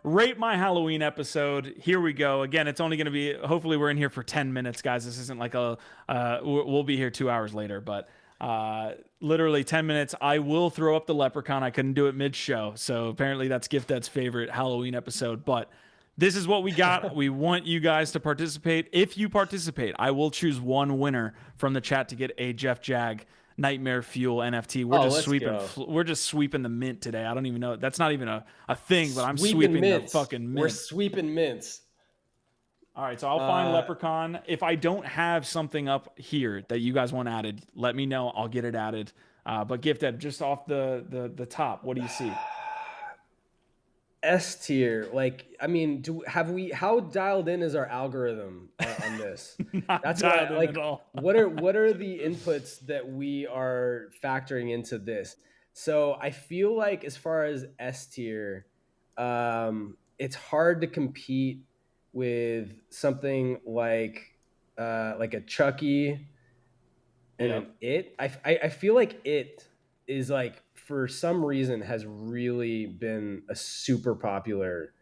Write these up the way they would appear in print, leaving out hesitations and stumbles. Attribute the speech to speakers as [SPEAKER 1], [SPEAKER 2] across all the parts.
[SPEAKER 1] rate my Halloween episode. Here we go. Again, it's only going to be, hopefully we're in here for 10 minutes, guys. This isn't like we'll be here 2 hours later, but literally 10 minutes. I will throw up the leprechaun. I couldn't do it mid-show. So apparently that's Gift Dad's favorite Halloween episode, but this is what we got. We want you guys to participate. If you participate, I will choose one winner from the chat to get a Jeff Jag Nightmare Fuel NFT. We're just sweeping the mint today. I don't even know. That's not even a thing, but I'm sweeping the fucking mint.
[SPEAKER 2] We're sweeping mints.
[SPEAKER 1] All right, so I'll find Leprechaun. If I don't have something up here that you guys want added, let me know. I'll get it added. But Gifted, just off the top, what do you see?
[SPEAKER 2] S tier, like, I mean, how dialed in is our algorithm on this?
[SPEAKER 1] That's what like. At all.
[SPEAKER 2] what are the inputs that we are factoring into this? So I feel like as far as S tier, it's hard to compete with something like a Chucky and an It. I feel like It is like, for some reason, has really been a super popular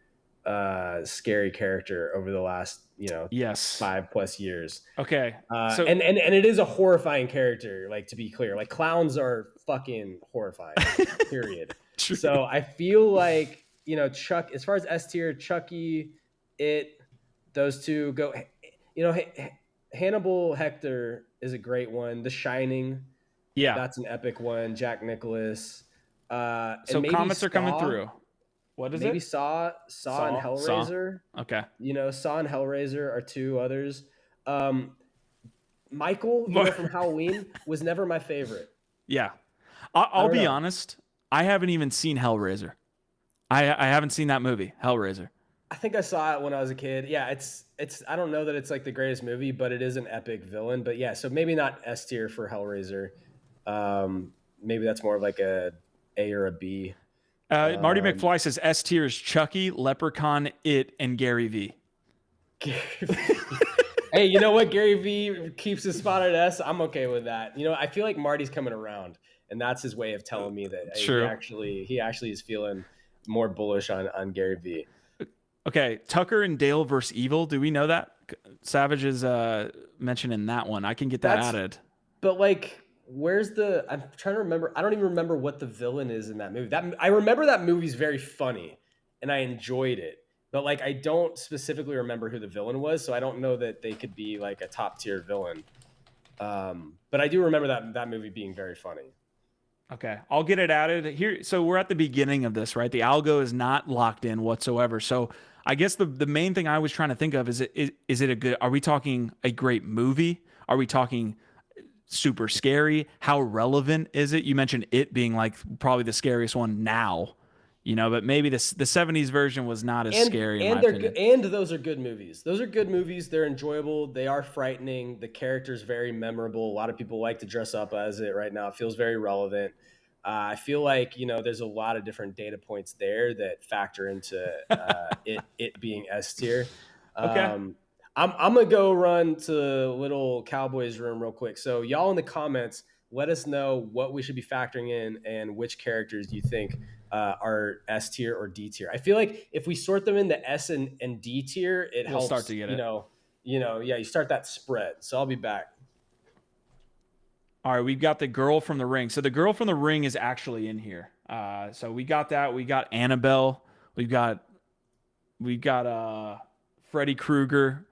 [SPEAKER 2] scary character over the last 5+ years.
[SPEAKER 1] Okay,
[SPEAKER 2] so and it is a horrifying character. Like, to be clear, like, clowns are fucking horrifying. Period.
[SPEAKER 1] True.
[SPEAKER 2] So I feel like, Chuck, as far as S tier, Chucky, It, those two go. Hannibal Lecter is a great one. The Shining.
[SPEAKER 1] Yeah,
[SPEAKER 2] that's an epic one. Jack Nicklaus.
[SPEAKER 1] So comments are coming through. What is
[SPEAKER 2] maybe
[SPEAKER 1] it?
[SPEAKER 2] Saw and Hellraiser.
[SPEAKER 1] Saw. Okay.
[SPEAKER 2] Saw and Hellraiser are two others. Michael, from Halloween, was never my favorite.
[SPEAKER 1] Yeah. I'll be honest. I haven't even seen Hellraiser. I haven't seen that movie, Hellraiser.
[SPEAKER 2] I think I saw it when I was a kid. Yeah, it's. I don't know that it's like the greatest movie, but it is an epic villain. But yeah, so maybe not S tier for Hellraiser. Maybe that's more of like a or a B.
[SPEAKER 1] Marty McFly says S tier is Chucky, Leprechaun, It, and Gary V.
[SPEAKER 2] Hey, you know what? Gary V keeps his spot at S. I'm okay with that. I feel like Marty's coming around, and that's his way of telling me that he actually is feeling more bullish on Gary V.
[SPEAKER 1] Okay, Tucker and Dale versus Evil. Do we know that? Savage is mentioning that one. I can get that added.
[SPEAKER 2] But like, I'm trying to remember. I don't even remember what the villain is in that movie. I remember that movie's very funny, and I enjoyed it. But like, I don't specifically remember who the villain was, so I don't know that they could be like a top tier villain. But I do remember that movie being very funny.
[SPEAKER 1] Okay, I'll get it added here. So we're at the beginning of this, right? The algo is not locked in whatsoever. So I guess the main thing I was trying to think of is it a good? Are we talking a great movie? Are we talking super scary? How relevant is it? You mentioned It being like probably the scariest one now, but maybe the 70s version was not as scary.
[SPEAKER 2] And those are good movies. Those are good movies. They're enjoyable. They are frightening. The character's very memorable. A lot of people like to dress up as it right now. It feels very relevant. I feel like, there's a lot of different data points there that factor into it being S tier.
[SPEAKER 1] Okay.
[SPEAKER 2] I'm going to go run to little Cowboys room real quick. So y'all in the comments, let us know what we should be factoring in and which characters you think are S tier or D tier. I feel like if we sort them into S and D tier, it helps
[SPEAKER 1] start to get it.
[SPEAKER 2] You start that spread. So I'll be back.
[SPEAKER 1] All right, we've got the Girl from the Ring. So the Girl from the Ring is actually in here. So we got that. We got Annabelle. We've got Freddy Krueger.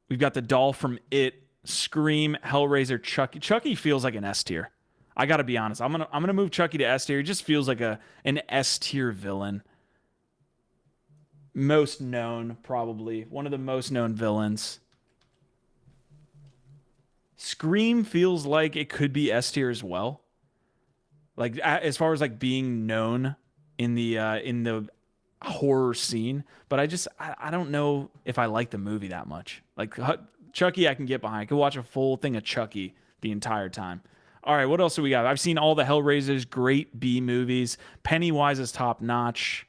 [SPEAKER 1] We've got the doll from It, Scream, Hellraiser, Chucky. Chucky feels like an S tier. I got to be honest. I'm gonna move Chucky to S tier. He just feels like an S tier villain. Most known, probably one of the most known villains. Scream feels like it could be S tier as well. Like as far as like being known in the horror scene, but I don't know if I like the movie that much. Like Chucky, I can get behind. I could watch a full thing of Chucky the entire time. All right, what else do we got? I've seen all the Hellraisers, great B movies. Pennywise is top notch.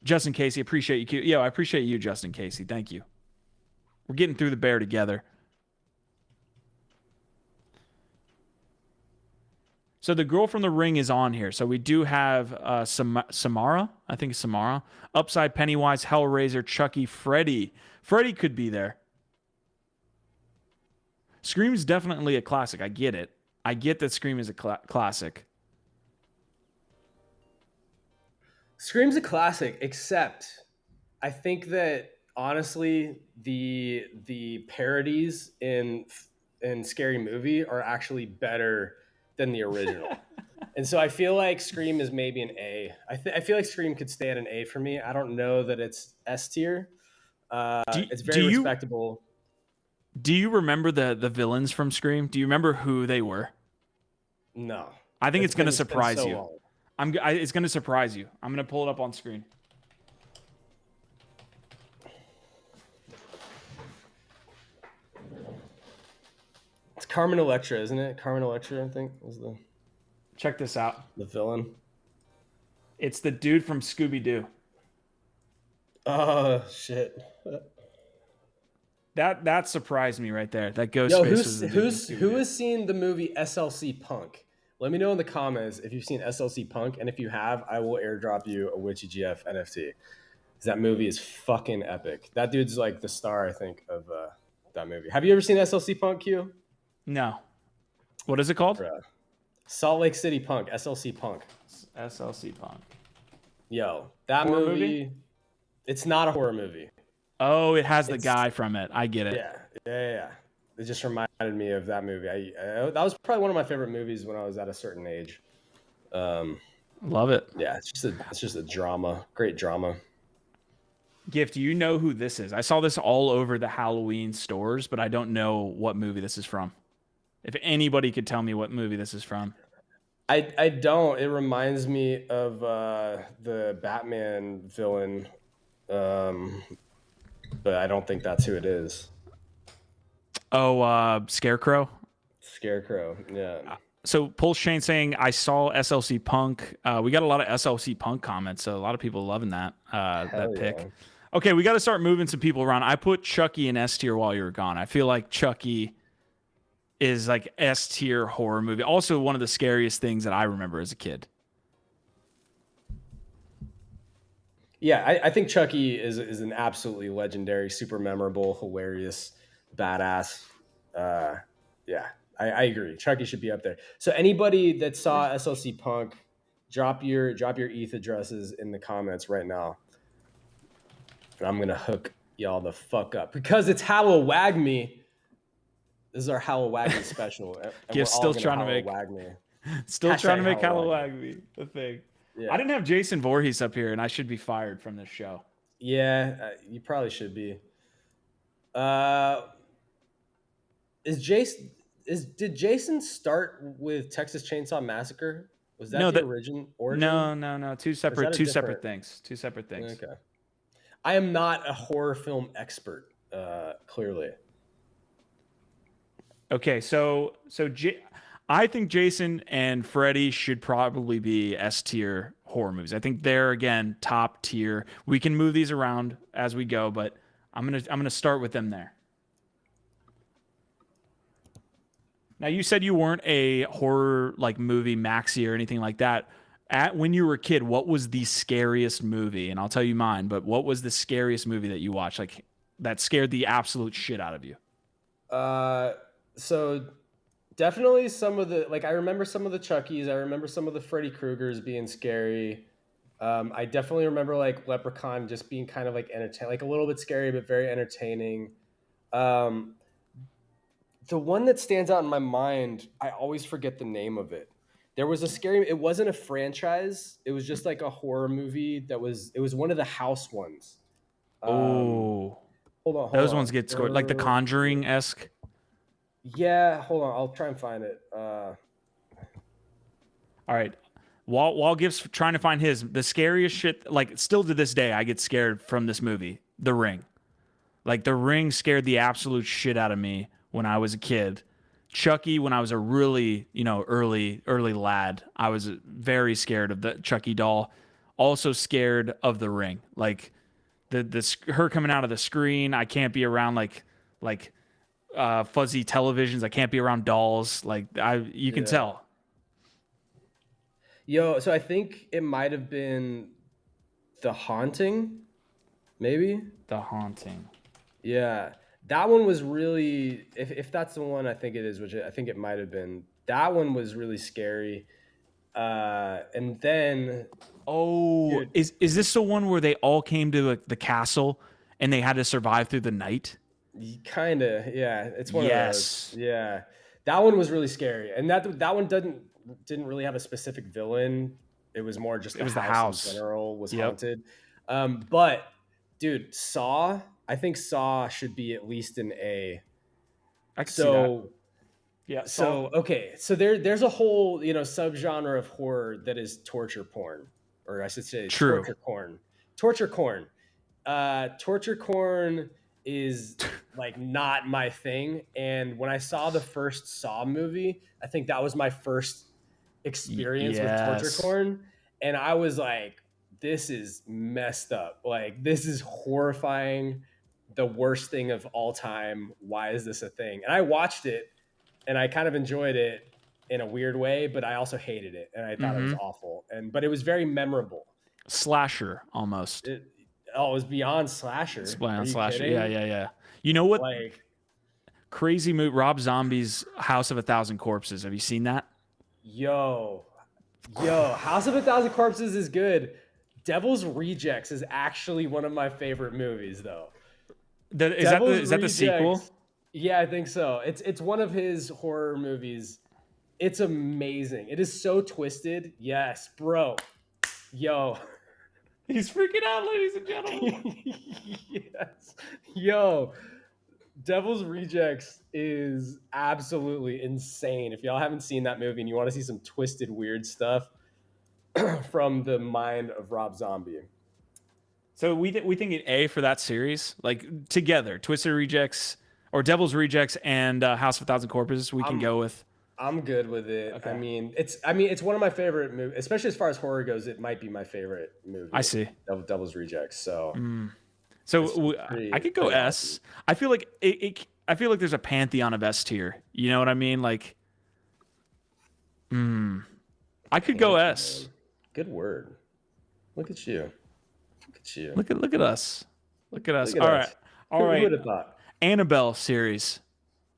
[SPEAKER 1] Justin Casey, appreciate you. Yo, I appreciate you, Justin Casey. Thank you. We're getting through the bear together. So the girl from The Ring is on here. So we do have Samara. I think it's Samara. Upside, Pennywise, Hellraiser, Chucky, Freddy. Freddy could be there. Scream's definitely a classic. I get it. I get that Scream is a classic.
[SPEAKER 2] Scream's a classic, except I think that honestly, the parodies in Scary Movie are actually better than the original. And so I feel like Scream is maybe an A. I feel like Scream could stay at an A for me. I don't know that it's S tier.
[SPEAKER 1] Do
[SPEAKER 2] It's
[SPEAKER 1] do
[SPEAKER 2] very
[SPEAKER 1] you
[SPEAKER 2] respectable.
[SPEAKER 1] do you remember the villains from Scream? Do you remember who they were?
[SPEAKER 2] No,
[SPEAKER 1] I think it's going to
[SPEAKER 2] it's been
[SPEAKER 1] surprise
[SPEAKER 2] so
[SPEAKER 1] you.
[SPEAKER 2] long.
[SPEAKER 1] It's going to surprise you. I'm going to pull it up on screen.
[SPEAKER 2] It's Carmen Electra, isn't it? Carmen Electra, I think, was
[SPEAKER 1] Check this out.
[SPEAKER 2] the villain.
[SPEAKER 1] It's the dude from Scooby Doo.
[SPEAKER 2] Oh shit.
[SPEAKER 1] That surprised me right there. That
[SPEAKER 2] Yo,
[SPEAKER 1] Ghostface was the dude from Scooby
[SPEAKER 2] who
[SPEAKER 1] Doo.
[SPEAKER 2] has seen the movie SLC Punk? Let me know in the comments if you've seen SLC Punk, and if you have, I will airdrop you a Witchy GF NFT. That movie is fucking epic. That dude's like the star, I think, of that movie. Have you ever seen SLC Punk, Q?
[SPEAKER 1] No. What is it called?
[SPEAKER 2] Bruh. Salt Lake City Punk, SLC Punk.
[SPEAKER 1] SLC Punk.
[SPEAKER 2] Yo, that
[SPEAKER 1] Horror
[SPEAKER 2] movie, it's not a horror movie.
[SPEAKER 1] Oh, it has the
[SPEAKER 2] It's-
[SPEAKER 1] guy from it. I get it.
[SPEAKER 2] Yeah. It just reminded me of that movie. That was probably one of my favorite movies when I was at a certain age.
[SPEAKER 1] Love it.
[SPEAKER 2] Yeah, it's just a drama, great drama.
[SPEAKER 1] Gift, you know who this is. I saw this all over the Halloween stores, but I don't know what movie this is from. If anybody could tell me what movie this is from.
[SPEAKER 2] I don't. It reminds me of the Batman villain, but I don't think that's who it is.
[SPEAKER 1] Oh, Scarecrow.
[SPEAKER 2] Scarecrow. Yeah.
[SPEAKER 1] So Pulse Chain saying I saw SLC Punk. We got a lot of SLC Punk comments, so a lot of people loving that pick.
[SPEAKER 2] Yeah.
[SPEAKER 1] Okay, we got to start moving some people around. I put Chucky in S tier while you were gone. I feel like Chucky is like S tier horror movie. Also, one of the scariest things that I remember as a kid.
[SPEAKER 2] Yeah, I think Chucky is an absolutely legendary, super memorable, hilarious, badass. Yeah, I agree. Chucky should be up there. So anybody that saw SLC Punk, drop your ETH addresses in the comments right now. And I'm gonna hook y'all the fuck up because it's Hallowagme. This is our Hallowagme special. And
[SPEAKER 1] Gift's
[SPEAKER 2] we're all
[SPEAKER 1] still trying to make
[SPEAKER 2] Hallowagme.
[SPEAKER 1] Still trying to make
[SPEAKER 2] Hallowagme.
[SPEAKER 1] Hallowagme the thing.
[SPEAKER 2] Yeah.
[SPEAKER 1] I didn't have Jason Voorhees up here, and I should be fired from this show.
[SPEAKER 2] Yeah, you probably should be. Did Jason start with Texas Chainsaw Massacre? Was that the origin?
[SPEAKER 1] No. Two separate things. Two separate things.
[SPEAKER 2] Okay. I am not a horror film expert, clearly.
[SPEAKER 1] Okay, I think Jason and Freddy should probably be S tier horror movies. I think they're again top tier. We can move these around as we go, but I'm gonna start with them there. Now you said you weren't a horror like movie maxi or anything like that. When you were a kid, what was the scariest movie? And I'll tell you mine, but what was the scariest movie that you watched, like that scared the absolute shit out of you?
[SPEAKER 2] So definitely some of the, like, I remember some of the Chuckies. I remember some of the Freddy Kruegers being scary. I definitely remember like Leprechaun just being kind of like entertaining, like a little bit scary, but very entertaining. The one that stands out in my mind, I always forget the name of it. There was a scary, it wasn't a franchise. It was just like a horror movie it was one of the house ones.
[SPEAKER 1] Hold on. Those ones get scored. Like the Conjuring-esque.
[SPEAKER 2] Yeah, hold on. I'll try and find it.
[SPEAKER 1] All right. While Gibbs trying to find the scariest shit, like still to this day, I get scared from this movie, The Ring. Like The Ring scared the absolute shit out of me when I was a kid. Chucky, when I was a really, early lad, I was very scared of the Chucky doll. Also scared of The Ring. Like her coming out of the screen. I can't be around like fuzzy televisions. I can't be around dolls. Like you can tell.
[SPEAKER 2] Yo, so I think it might have been The Haunting, maybe.
[SPEAKER 1] The Haunting.
[SPEAKER 2] Yeah, that one was really, if that's the one I think it is, which I think it might have been. That one was really scary. And then,
[SPEAKER 1] Oh,
[SPEAKER 2] dude,
[SPEAKER 1] is this the one where they all came to the castle and they had to survive through the night?
[SPEAKER 2] kind of, yeah, it's one of those.
[SPEAKER 1] Yes.
[SPEAKER 2] Yeah, that one was really scary, and that one didn't really have a specific villain. It was more just
[SPEAKER 1] It
[SPEAKER 2] the
[SPEAKER 1] was the
[SPEAKER 2] house in
[SPEAKER 1] house.
[SPEAKER 2] general was
[SPEAKER 1] Yep.
[SPEAKER 2] haunted. But dude, Saw, I think Saw should be at least an A.
[SPEAKER 1] I could see that.
[SPEAKER 2] So
[SPEAKER 1] Yeah, saw.
[SPEAKER 2] So okay, so there's a whole subgenre of horror that is torture porn, or I should say
[SPEAKER 1] True.
[SPEAKER 2] torture porn. Torture porn. Torture porn is like not my thing. And when I saw the first Saw movie, I think that was my first experience with torture
[SPEAKER 1] Yes.
[SPEAKER 2] porn, and I was like, "This is messed up. Like this is horrifying. The worst thing of all time. Why is this a thing?" And I watched it and I kind of enjoyed it in a weird way, but I also hated it and I thought it was
[SPEAKER 1] Mm-hmm.
[SPEAKER 2] awful. But it was very memorable.
[SPEAKER 1] Slasher almost.
[SPEAKER 2] It, oh, it was beyond slasher. Are you
[SPEAKER 1] Slasher. Yeah,
[SPEAKER 2] kidding?
[SPEAKER 1] yeah, yeah. You know what?
[SPEAKER 2] Like,
[SPEAKER 1] Crazy movie. Rob Zombie's House of a Thousand Corpses. Have you seen that?
[SPEAKER 2] yo, House of a Thousand Corpses is good. Devil's Rejects is actually one of my favorite movies, though. Devil's
[SPEAKER 1] Is that the sequel?
[SPEAKER 2] Rejects. Yeah, I think so. It's one of his horror movies. It's amazing. It is so twisted. Yes, bro. Yo,
[SPEAKER 1] He's freaking out, ladies and gentlemen.
[SPEAKER 2] yes. Yo, Devil's Rejects is absolutely insane. If y'all haven't seen that movie and you want to see some twisted, weird stuff from the mind of Rob Zombie,
[SPEAKER 1] So we think an A for that series, like together, Twisted Rejects or Devil's Rejects and House of a Thousand Corpses. We can
[SPEAKER 2] I'm
[SPEAKER 1] go with.
[SPEAKER 2] I'm good with it.
[SPEAKER 1] Okay,
[SPEAKER 2] I mean it's one of my favorite movies, especially as far as horror goes. It might be my favorite
[SPEAKER 1] I
[SPEAKER 2] movie,
[SPEAKER 1] see.
[SPEAKER 2] Devil's Rejects. So
[SPEAKER 1] So
[SPEAKER 2] it's
[SPEAKER 1] I
[SPEAKER 2] pretty
[SPEAKER 1] could go
[SPEAKER 2] pretty
[SPEAKER 1] S.
[SPEAKER 2] awesome.
[SPEAKER 1] I feel like I feel like there's a pantheon of S tier. You know what I mean? Like, I could go S.
[SPEAKER 2] Pantheon. Good word. Look at you. Look at you.
[SPEAKER 1] Look at us. Look at us.
[SPEAKER 2] Look at
[SPEAKER 1] All right,
[SPEAKER 2] us.
[SPEAKER 1] all
[SPEAKER 2] Who
[SPEAKER 1] right.
[SPEAKER 2] would have thought?
[SPEAKER 1] Annabelle series,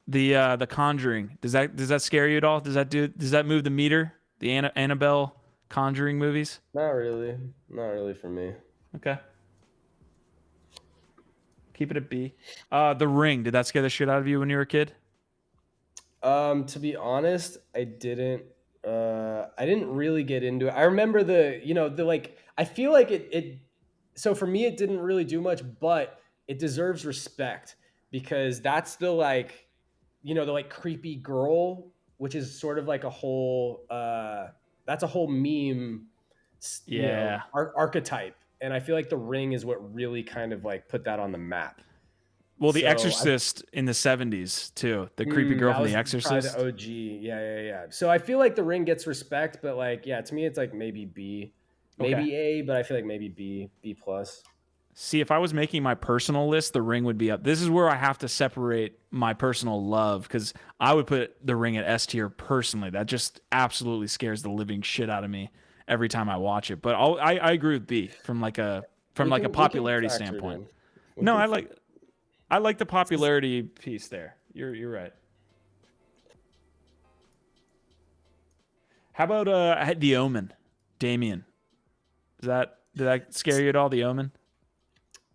[SPEAKER 1] the Conjuring. Does that scare you at all? Does that move the meter? The Annabelle Conjuring movies.
[SPEAKER 2] Not really. Not really for me.
[SPEAKER 1] Okay, keep it at B. The Ring. Did that scare the shit out of you when you were a kid?
[SPEAKER 2] To be honest, I didn't. I didn't really get into it. I remember the like. I feel like it. So for me, it didn't really do much, but it deserves respect because that's the like, the like creepy girl, which is sort of like a whole. That's a whole meme,
[SPEAKER 1] Yeah.
[SPEAKER 2] archetype, and I feel like The Ring is what really kind of like put that on the map.
[SPEAKER 1] Well, The
[SPEAKER 2] So
[SPEAKER 1] Exorcist in the '70s too. The creepy girl
[SPEAKER 2] that
[SPEAKER 1] from The
[SPEAKER 2] was probably the
[SPEAKER 1] Exorcist.
[SPEAKER 2] OG. Yeah, yeah, yeah. So I feel like The Ring gets respect, but like, yeah, to me, it's like maybe B,
[SPEAKER 1] Okay.
[SPEAKER 2] maybe A, but I feel like maybe B, B plus.
[SPEAKER 1] See, if I was making my personal list, The Ring would be up. This is where I have to separate my personal love because I would put The Ring at S tier personally. That just absolutely scares the living shit out of me every time I watch it. But I agree with B from like a
[SPEAKER 2] We can
[SPEAKER 1] popularity
[SPEAKER 2] factor it
[SPEAKER 1] standpoint.
[SPEAKER 2] in. We
[SPEAKER 1] No,
[SPEAKER 2] can.
[SPEAKER 1] I like the popularity piece there. You're right. How about The Omen, Damien? Did that scare you at all? The Omen.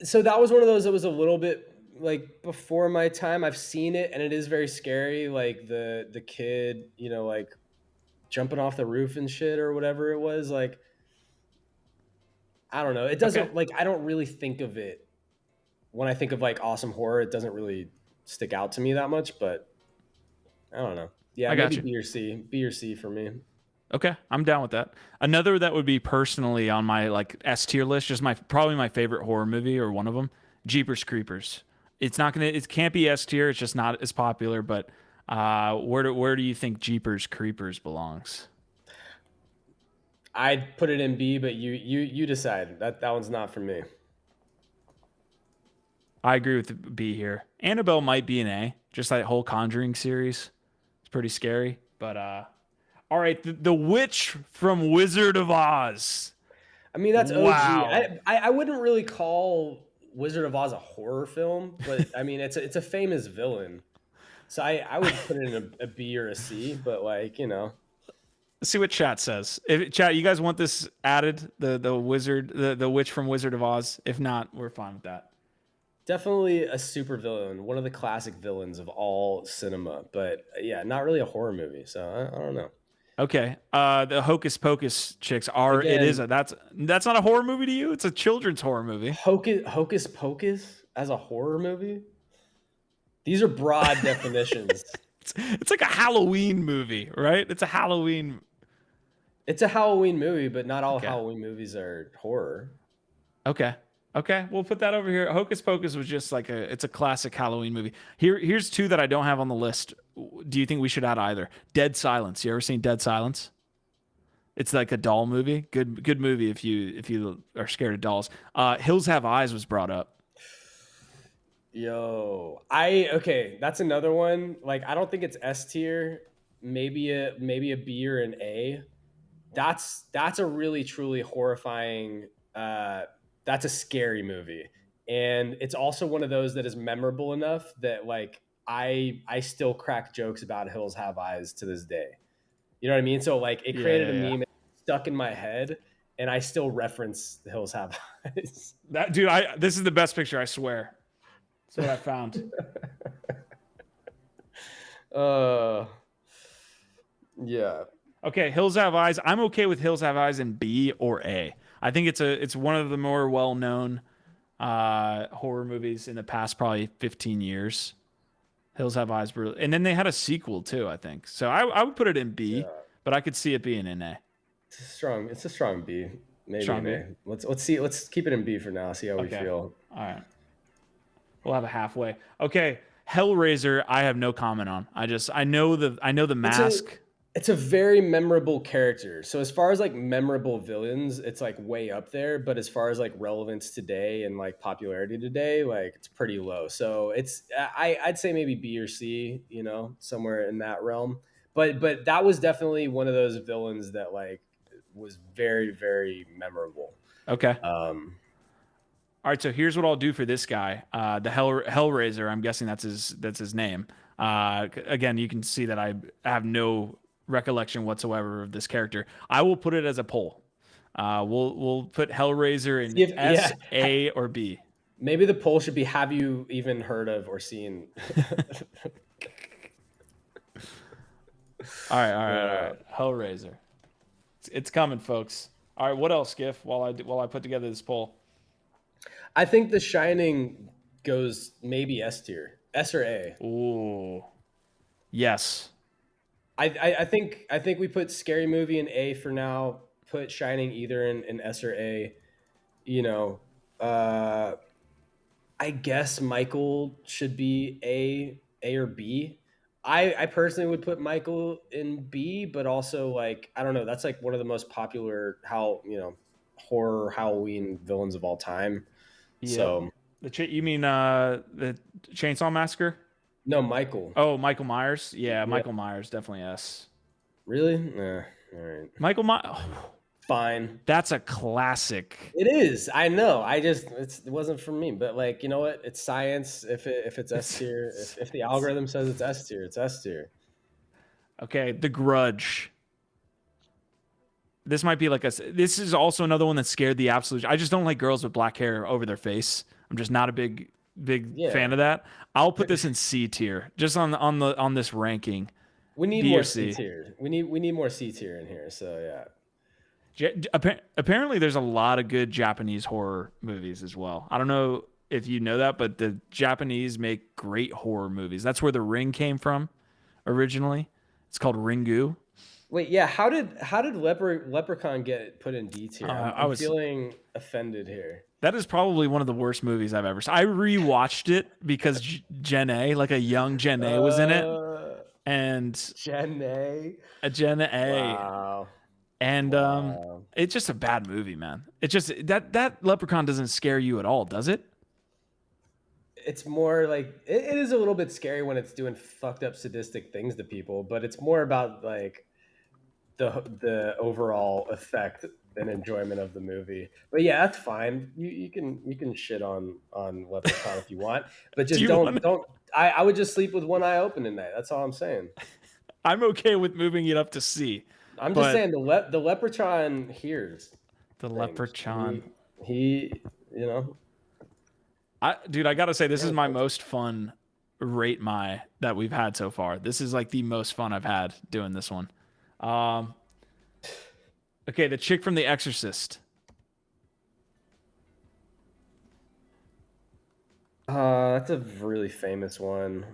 [SPEAKER 2] So that was one of those that was a little bit like before my time. I've seen it, and it is very scary. Like the kid, like jumping off the roof and shit or whatever it was. Like I don't know. It
[SPEAKER 1] Okay,
[SPEAKER 2] doesn't like I don't really think of it when I think of like awesome horror. It doesn't really stick out to me that much, but I don't know. Yeah,
[SPEAKER 1] I got
[SPEAKER 2] maybe
[SPEAKER 1] you.
[SPEAKER 2] B or C. B or C for me.
[SPEAKER 1] Okay, I'm down with that. Another that would be personally on my like S tier list, just probably my favorite horror movie or one of them, Jeepers Creepers. It can't be S tier. It's just not as popular. But where do you think Jeepers Creepers belongs?
[SPEAKER 2] I'd put it in B, but you decide. That one's not for me.
[SPEAKER 1] I agree with B here. Annabelle might be an A. Just that whole Conjuring series, it's pretty scary. But All right, the witch from Wizard of Oz.
[SPEAKER 2] I mean, that's OG.
[SPEAKER 1] Wow.
[SPEAKER 2] I wouldn't really call Wizard of Oz a horror film, but I mean, it's a famous villain. So I would put it in a B or a C, but like, you know,
[SPEAKER 1] Let's see what chat says. If chat, you guys want this added, the wizard, the witch from Wizard of Oz? If not, we're fine with that.
[SPEAKER 2] definitely a super villain, one of the classic villains of all cinema. But yeah, not really a horror movie. So I don't know.
[SPEAKER 1] Okay. The Hocus Pocus chicks are. It is
[SPEAKER 2] Again,
[SPEAKER 1] a. That's not a horror movie to you. It's a children's horror movie.
[SPEAKER 2] Hocus Pocus as a horror movie. These are broad definitions.
[SPEAKER 1] It's like a Halloween movie, right? It's a Halloween.
[SPEAKER 2] It's a Halloween movie, but not all
[SPEAKER 1] Okay.
[SPEAKER 2] Halloween movies are horror.
[SPEAKER 1] Okay. Okay. We'll put that over here. Hocus Pocus was just like a. It's a classic Halloween movie. Here's two that I don't have on the list. Do you think we should add either? Dead Silence. You ever seen Dead Silence? It's like a doll movie. Good movie if you are scared of dolls. Hills Have Eyes was brought up.
[SPEAKER 2] Yo, okay, that's another one. Like, I don't think it's S tier. Maybe a B or an A. That's a really truly horrifying. That's a scary movie, and it's also one of those that is memorable enough that like I still crack jokes about Hills Have Eyes to this day. You know what I mean? So like it
[SPEAKER 1] Yeah,
[SPEAKER 2] created
[SPEAKER 1] yeah,
[SPEAKER 2] a
[SPEAKER 1] yeah.
[SPEAKER 2] meme stuck in my head, and I still reference the Hills Have Eyes.
[SPEAKER 1] That dude, I this is the best picture. I swear. That's what I found.
[SPEAKER 2] uh, yeah.
[SPEAKER 1] Okay, Hills Have Eyes. I'm okay with Hills Have Eyes in B or A. I think it's one of the more well known horror movies in the past probably 15 years. Hills Have Eyes, and then they had a sequel too. I think so. I would put it in B,
[SPEAKER 2] Yeah.
[SPEAKER 1] but I could see it being in A.
[SPEAKER 2] It's a strong B, maybe
[SPEAKER 1] Strong
[SPEAKER 2] an
[SPEAKER 1] B.
[SPEAKER 2] A. Let's see. Let's keep it in B for now. See how we
[SPEAKER 1] Okay.
[SPEAKER 2] feel.
[SPEAKER 1] All right. We'll have a halfway. Okay. Hellraiser, I have no comment on. I know the
[SPEAKER 2] It's a
[SPEAKER 1] mask.
[SPEAKER 2] it's a very memorable character. So as far as like memorable villains, it's like way up there. But as far as like relevance today and like popularity today, like it's pretty low. So I'd say maybe B or C. You know, somewhere in that realm. But that was definitely one of those villains that like was very memorable.
[SPEAKER 1] Okay.
[SPEAKER 2] Um,
[SPEAKER 1] All right, so here's what I'll do for this guy. The Hellraiser, I'm guessing that's his name. Again, you can see that I have no recollection whatsoever of this character. I will put it as a poll. We'll put Hellraiser in
[SPEAKER 2] See if
[SPEAKER 1] S,
[SPEAKER 2] yeah,
[SPEAKER 1] A, or B.
[SPEAKER 2] maybe the poll should be: have you even heard of or seen?
[SPEAKER 1] All right. Hellraiser. It's coming, folks. All right, what else, Skiff? While I put together this poll.
[SPEAKER 2] I think The Shining goes maybe S tier, S or A.
[SPEAKER 1] Ooh, yes.
[SPEAKER 2] I think we put Scary Movie in A for now. Put Shining either in S or A. You know, uh, I guess Michael should be A or B. I personally would put Michael in B, but also like I don't know. That's like one of the most popular horror Halloween villains of all time.
[SPEAKER 1] Yep.
[SPEAKER 2] So
[SPEAKER 1] You mean the Chainsaw Massacre?
[SPEAKER 2] no, Michael.
[SPEAKER 1] Oh, Michael Myers. Yeah,
[SPEAKER 2] Yeah,
[SPEAKER 1] Michael Myers definitely S.
[SPEAKER 2] really? Nah, all right,
[SPEAKER 1] Michael Myers.
[SPEAKER 2] fine.
[SPEAKER 1] That's a classic.
[SPEAKER 2] It is. I know. It wasn't for me, but like you know what? It's science. If it's S
[SPEAKER 1] It's,
[SPEAKER 2] tier, if the algorithm says it's S tier, it's S tier.
[SPEAKER 1] okay, The Grudge. This might be like a. This is also another one that scared the absolute. I just don't like girls with black hair over their face. I'm just not a big
[SPEAKER 2] Yeah,
[SPEAKER 1] fan of that. I'll put this in C tier, just on this ranking.
[SPEAKER 2] we need
[SPEAKER 1] B or
[SPEAKER 2] more C
[SPEAKER 1] C.
[SPEAKER 2] tier. We need more C tier in here. So yeah.
[SPEAKER 1] Apparently, there's a lot of good Japanese horror movies as well. I don't know if you know that, but the Japanese make great horror movies. That's where The Ring came from originally. It's called Ringu.
[SPEAKER 2] Wait, yeah. How did Leprechaun get put in D tier?
[SPEAKER 1] I
[SPEAKER 2] I'm
[SPEAKER 1] was
[SPEAKER 2] feeling offended here.
[SPEAKER 1] That is probably one of the worst movies I've ever seen. I rewatched it because Jen A, like a young Jen A, was in it,
[SPEAKER 2] Uh,
[SPEAKER 1] and
[SPEAKER 2] Gen A.
[SPEAKER 1] a Jen A,
[SPEAKER 2] Wow.
[SPEAKER 1] and
[SPEAKER 2] Wow.
[SPEAKER 1] it's just a bad movie, man. It's just that Leprechaun doesn't scare you at all, does it?
[SPEAKER 2] It's more like it is a little bit scary when it's doing fucked up sadistic things to people, but it's more about like the overall effect and enjoyment of the movie. But yeah, that's fine. You can shit on Leprechaun if you want, but
[SPEAKER 1] Do
[SPEAKER 2] just
[SPEAKER 1] you
[SPEAKER 2] don't
[SPEAKER 1] want?
[SPEAKER 2] don't. I would just sleep with one eye open tonight. That's all I'm saying.
[SPEAKER 1] I'm okay with moving it up to C,
[SPEAKER 2] I'm just
[SPEAKER 1] but
[SPEAKER 2] saying the Leprechaun hears
[SPEAKER 1] the
[SPEAKER 2] things.
[SPEAKER 1] Leprechaun.
[SPEAKER 2] He you know
[SPEAKER 1] Dude, I gotta say, this is
[SPEAKER 2] yeah,
[SPEAKER 1] my
[SPEAKER 2] that's-
[SPEAKER 1] most fun rate my that we've had so far. This is like the most fun I've had doing this one. Um, okay, the chick from The Exorcist.
[SPEAKER 2] that's a really famous one.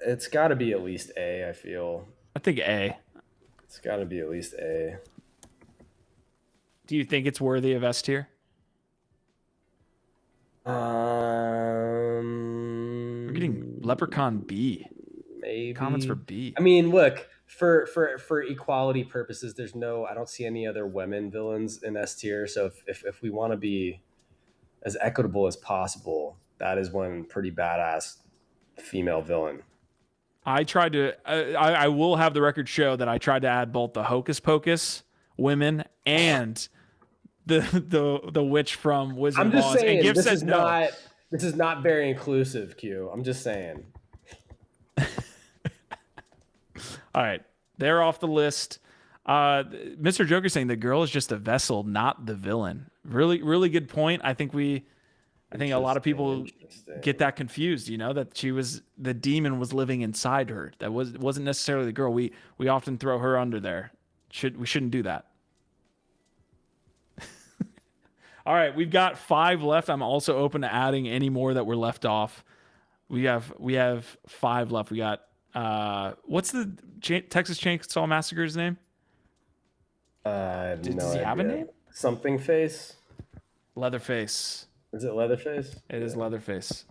[SPEAKER 2] It's got to be at least A. I feel
[SPEAKER 1] I think A.
[SPEAKER 2] it's got to be at least A.
[SPEAKER 1] Do you think it's worthy of S tier? We're getting Leprechaun
[SPEAKER 2] Um,
[SPEAKER 1] B. Comments for
[SPEAKER 2] maybe.
[SPEAKER 1] B.
[SPEAKER 2] I mean, look, for equality purposes, there's no. I don't see any other women villains in S tier. So if we want to be as equitable as possible, that is one pretty badass female villain.
[SPEAKER 1] I tried to. I will have the record show that I tried to add both the Hocus Pocus women and the witch from Wizard
[SPEAKER 2] I'm
[SPEAKER 1] of
[SPEAKER 2] just
[SPEAKER 1] Oz, and
[SPEAKER 2] saying
[SPEAKER 1] Gift said no.
[SPEAKER 2] this is not very inclusive. Q. I'm just saying.
[SPEAKER 1] All right, they're off the list. Mr. Joker saying the girl is just a vessel, not the villain. Really, really good point. I think a lot of
[SPEAKER 2] Interesting.
[SPEAKER 1] people get
[SPEAKER 2] Interesting.
[SPEAKER 1] that confused. You know that the demon was living inside her. That wasn't necessarily the girl. We often throw her under there. We shouldn't do that. All right, we've got 5 left. I'm also open to adding any more that were left off. We have 5 left. We got what's the Texas Chainsaw Massacre's name?
[SPEAKER 2] I have no
[SPEAKER 1] Does he have a
[SPEAKER 2] idea.
[SPEAKER 1] name?
[SPEAKER 2] Something face?
[SPEAKER 1] Leatherface.
[SPEAKER 2] Is it Leatherface?
[SPEAKER 1] It is Leatherface.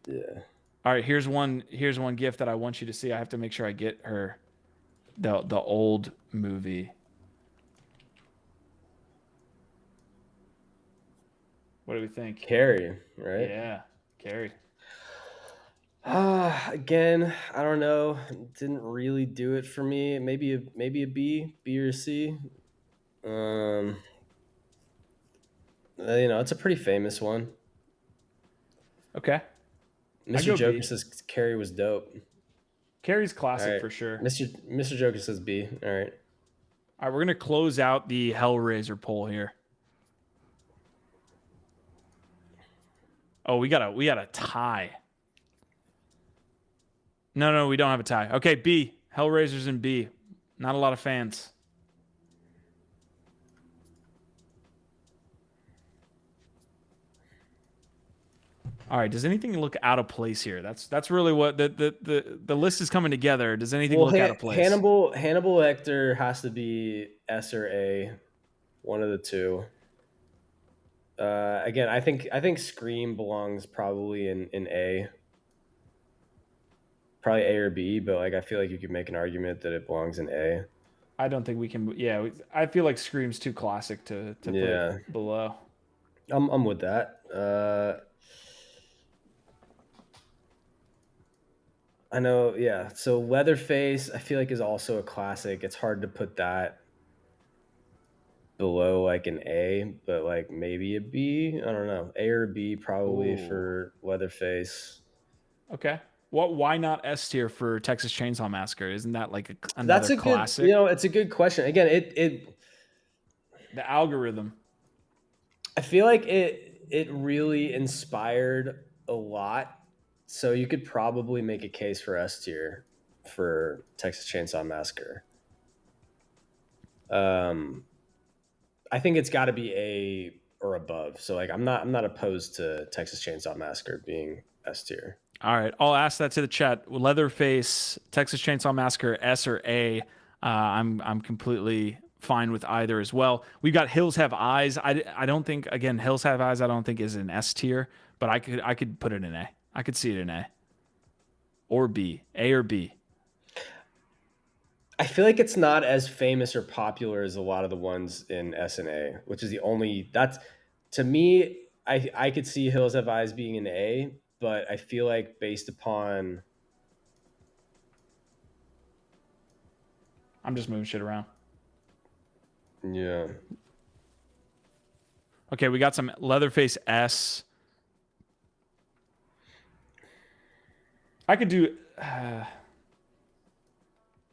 [SPEAKER 2] Yeah.
[SPEAKER 1] All right, here's one gift that I want you to see. I have to make sure I get her the old movie. What do we think?
[SPEAKER 2] Carrie, right?
[SPEAKER 1] Yeah, Carrie.
[SPEAKER 2] Again, I don't know. Didn't really do it for me. Maybe a B or C. Um, it's a pretty famous one.
[SPEAKER 1] Okay, I
[SPEAKER 2] Mr.
[SPEAKER 1] go
[SPEAKER 2] Joker
[SPEAKER 1] B.
[SPEAKER 2] says Carrie was dope.
[SPEAKER 1] Carrie's
[SPEAKER 2] All
[SPEAKER 1] classic
[SPEAKER 2] right,
[SPEAKER 1] for sure.
[SPEAKER 2] Mr. Joker says B. All right.
[SPEAKER 1] All right, we're gonna close out the Hellraiser poll here. Oh, we got a tie. No, we don't have a tie. Okay, B. Hellraiser's in B. Not a lot of fans. All right. Does anything look out of place here? That's really what the list is coming together. Does anything
[SPEAKER 2] Well,
[SPEAKER 1] look out of place?
[SPEAKER 2] Hannibal Lecter has to be S or A, one of the two. Again, I think Scream belongs probably in A, probably A or B, but like I feel like you could make an argument that it belongs in A.
[SPEAKER 1] I don't think we can. Yeah, I feel like Scream's too classic to put it
[SPEAKER 2] Yeah,
[SPEAKER 1] below.
[SPEAKER 2] I'm with that. I know. Yeah. So Leatherface, I feel like is also a classic. It's hard to put that below like an A, but like maybe a B. I don't know. A or B probably
[SPEAKER 1] Ooh.
[SPEAKER 2] for Leatherface.
[SPEAKER 1] Okay. What? Why not S tier for Texas Chainsaw Massacre? Isn't that like
[SPEAKER 2] That's
[SPEAKER 1] another
[SPEAKER 2] a good.
[SPEAKER 1] classic?
[SPEAKER 2] It's a good question. Again, it
[SPEAKER 1] The algorithm.
[SPEAKER 2] I feel like it really inspired a lot. So you could probably make a case for S tier for Texas Chainsaw Massacre. Um, I think it's got to be A or above. So like I'm not opposed to Texas Chainsaw Massacre being S tier.
[SPEAKER 1] All right, I'll ask that to the chat. Leatherface, Texas Chainsaw Massacre, S or A. I'm completely fine with either as well. We've got Hills Have Eyes. I don't think again Hills Have Eyes. I don't think is an S tier, but I could put it in A. I could see it in A or B, A or B.
[SPEAKER 2] I feel like it's not as famous or popular as a lot of the ones in S and A, which is the only that's to me. I could see Hills Have Eyes being an A, but I feel like based upon
[SPEAKER 1] I'm just moving shit around.
[SPEAKER 2] Yeah.
[SPEAKER 1] Okay, we got some Leatherface S. I could do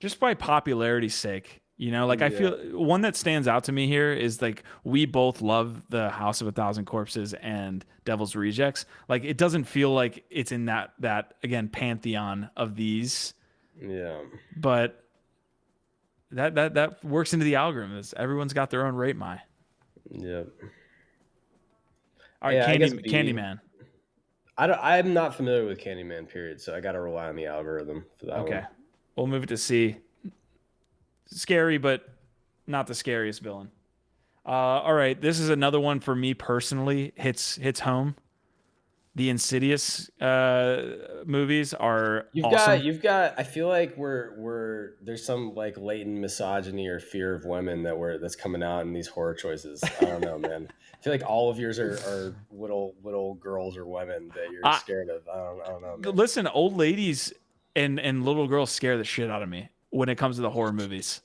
[SPEAKER 1] just by popularity's sake. You know, like I
[SPEAKER 2] Yeah.
[SPEAKER 1] feel one that stands out to me here is like we both love the House of a Thousand Corpses and Devil's Rejects. Like it doesn't feel like it's in that again pantheon of these,
[SPEAKER 2] Yeah.
[SPEAKER 1] but that works into the algorithms. Everyone's got their own rate my.
[SPEAKER 2] Yep.
[SPEAKER 1] All right,
[SPEAKER 2] Yeah, I guess B.
[SPEAKER 1] Candyman.
[SPEAKER 2] I'm not familiar with Candyman, period, so I got to rely on the algorithm for that
[SPEAKER 1] Okay,
[SPEAKER 2] one.
[SPEAKER 1] we'll move it to C. Scary, but not the scariest villain. All right, this is another one for me personally. Hits home. The Insidious movies are awesome.
[SPEAKER 2] You've got. I feel like we're there's some like latent misogyny or fear of women that's coming out in these horror choices. I don't know, man. I feel like all of yours are little girls or women that you're
[SPEAKER 1] I,
[SPEAKER 2] scared of. I don't know, man.
[SPEAKER 1] listen, old ladies and little girls scare the shit out of me when it comes to the horror movies.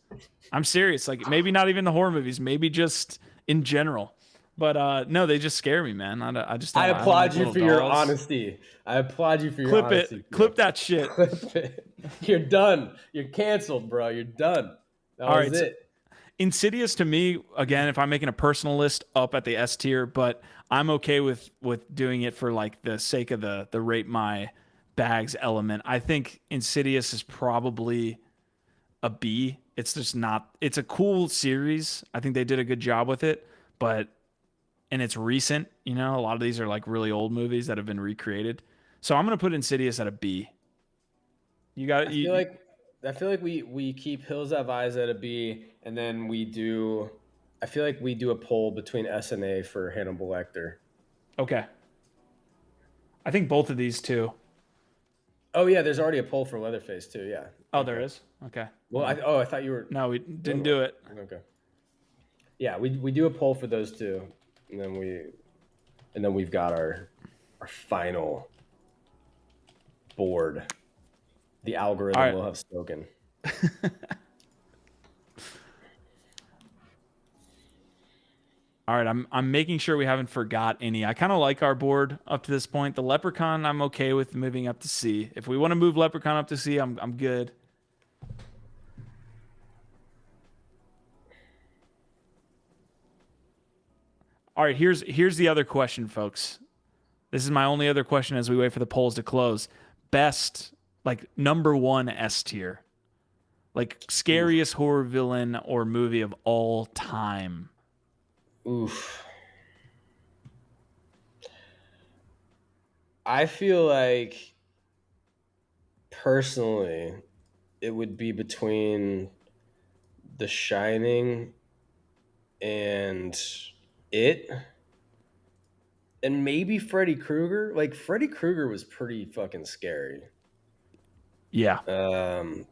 [SPEAKER 1] I'm serious. Like maybe not even the horror movies, maybe just in general. But no, they just scare me, man. I just
[SPEAKER 2] I
[SPEAKER 1] don't like
[SPEAKER 2] applaud you
[SPEAKER 1] little
[SPEAKER 2] for your
[SPEAKER 1] dolls.
[SPEAKER 2] honesty. I applaud you for your
[SPEAKER 1] Clip
[SPEAKER 2] honesty,
[SPEAKER 1] it.
[SPEAKER 2] bro.
[SPEAKER 1] Clip that shit.
[SPEAKER 2] Clip it. You're done. You're canceled, bro. You're done. That
[SPEAKER 1] All
[SPEAKER 2] was
[SPEAKER 1] right. So
[SPEAKER 2] it.
[SPEAKER 1] Insidious to me, again, if I'm making a personal list, up at the S tier, but I'm okay with doing it for like the sake of the rate my bags element. I think Insidious is probably a B. It's just not. It's a cool series. I think they did a good job with it, but and it's recent. You know, a lot of these are like really old movies that have been recreated. So I'm gonna put Insidious at a B. You got
[SPEAKER 2] I
[SPEAKER 1] it.
[SPEAKER 2] feel like we keep Hills Have Eyes at a B, and then we do. I feel like we do a poll between S and A for Hannibal Lecter.
[SPEAKER 1] Okay. I think both of these two.
[SPEAKER 2] Oh yeah, there's already a poll for Leatherface too. Yeah.
[SPEAKER 1] Oh, there
[SPEAKER 2] Okay.
[SPEAKER 1] is. Okay.
[SPEAKER 2] Well,
[SPEAKER 1] Well,
[SPEAKER 2] I thought you were.
[SPEAKER 1] no, we didn't do it.
[SPEAKER 2] Okay. Yeah, we do a poll for those two, and then we've got our final board. The
[SPEAKER 1] All
[SPEAKER 2] algorithm
[SPEAKER 1] right.
[SPEAKER 2] will have spoken.
[SPEAKER 1] All right, I'm making sure we haven't forgot any. I kind of like our board up to this point. The Leprechaun, I'm okay with moving up to C. If we want to move Leprechaun up to C, I'm good. All right, here's the other question, folks. This is my only other question as we wait for the polls to close. Best, like number one S tier, like
[SPEAKER 2] Oof.
[SPEAKER 1] scariest horror villain or movie of all time.
[SPEAKER 2] Oof. I feel like personally, it would be between The Shining and It, and maybe Freddy Krueger. Like Freddy Krueger was pretty fucking scary.
[SPEAKER 1] Yeah.
[SPEAKER 2] Um,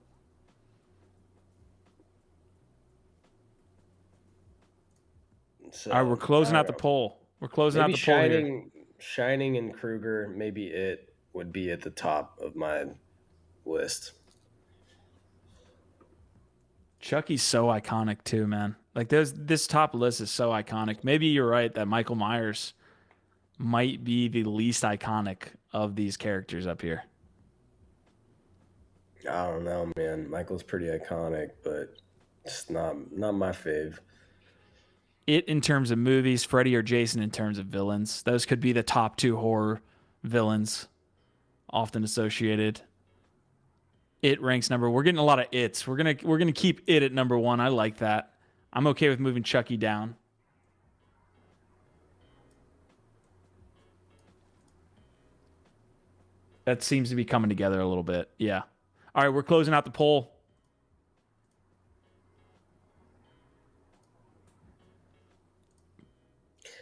[SPEAKER 1] All right, we're
[SPEAKER 2] so I
[SPEAKER 1] closing out
[SPEAKER 2] don't
[SPEAKER 1] the
[SPEAKER 2] know.
[SPEAKER 1] poll. We're closing out
[SPEAKER 2] Maybe
[SPEAKER 1] the poll here.
[SPEAKER 2] Shining and Krueger. Maybe It would be at the top of my list.
[SPEAKER 1] Chucky's so iconic too, man. Like this top list is so iconic. Maybe you're right that Michael Myers might be the least iconic of these characters up here.
[SPEAKER 2] I don't know, man. Michael's pretty iconic, but it's not my fave.
[SPEAKER 1] It in terms of movies, Freddy or Jason in terms of villains. Those could be the top two horror villains often associated. It ranks number. We're getting a lot of its. We're gonna keep it at number one. I like that. I'm okay with moving Chucky down. That seems to be coming together a little bit. Yeah. All right, we're closing out the poll.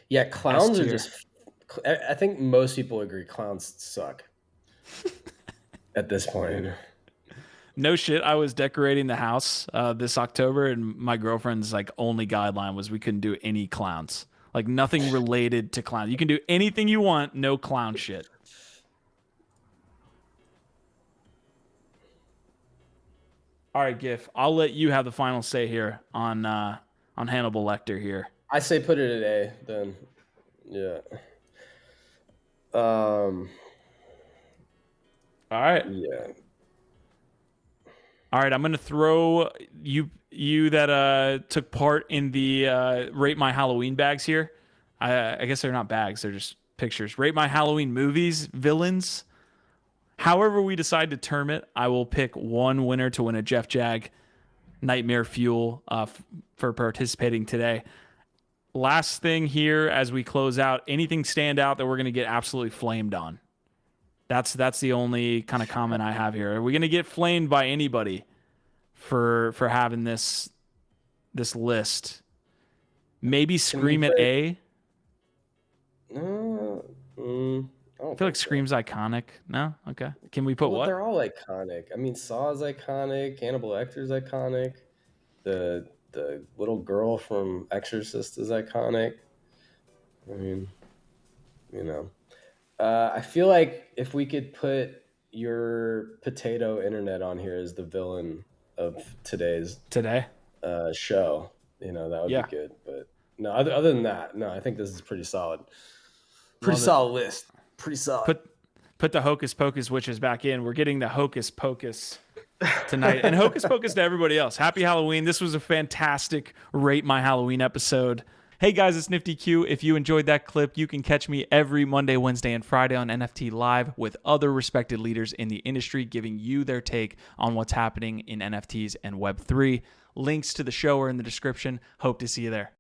[SPEAKER 2] Yeah,
[SPEAKER 1] S
[SPEAKER 2] clowns are
[SPEAKER 1] tier.
[SPEAKER 2] just. I think most people agree clowns suck at this point.
[SPEAKER 1] No shit. I was decorating the house this October, and my girlfriend's like only guideline was we couldn't do any clowns. Like nothing related to clowns. You can do anything you want, no clown shit. All right, Gif. I'll let you have the final say here on Hannibal Lecter here.
[SPEAKER 2] I say put it at A then. Yeah. Um.
[SPEAKER 1] All right.
[SPEAKER 2] Yeah.
[SPEAKER 1] All right, I'm gonna throw you that took part in the rate my Halloween bags here. I guess they're not bags; they're just pictures. Rate my Halloween movies, villains. However we decide to term it, I will pick one winner to win a Jeff Jag Nightmare Fuel for participating today. Last thing here as we close out, anything stand out that we're gonna get absolutely flamed on? That's the only kind of comment I have here. Are we gonna get flamed by anybody for having this list? Maybe Scream at A.
[SPEAKER 2] No.
[SPEAKER 1] I feel like Scream's iconic. No? Okay. Can we put
[SPEAKER 2] Well,
[SPEAKER 1] what?
[SPEAKER 2] they're all iconic. I mean, Saw is iconic. Hannibal Lecter's iconic. The little girl from Exorcist is iconic. I mean, you know. I feel like if we could put your potato internet on here as the villain of today's
[SPEAKER 1] Today?
[SPEAKER 2] show, that would
[SPEAKER 1] Yeah.
[SPEAKER 2] be good. But no, other than that, no, I think this is pretty solid. Pretty
[SPEAKER 1] Love it.
[SPEAKER 2] solid list. Pretty solid.
[SPEAKER 1] Put the Hocus Pocus witches back in. We're getting the Hocus Pocus tonight. And Hocus Pocus to everybody else. Happy Halloween. This was a fantastic Rate My Halloween episode. Hey guys, it's Nifty Q. If you enjoyed that clip, you can catch me every Monday, Wednesday, and Friday on NFT Live with other respected leaders in the industry giving you their take on what's happening in NFTs and Web3. Links to the show are in the description. Hope to see you there.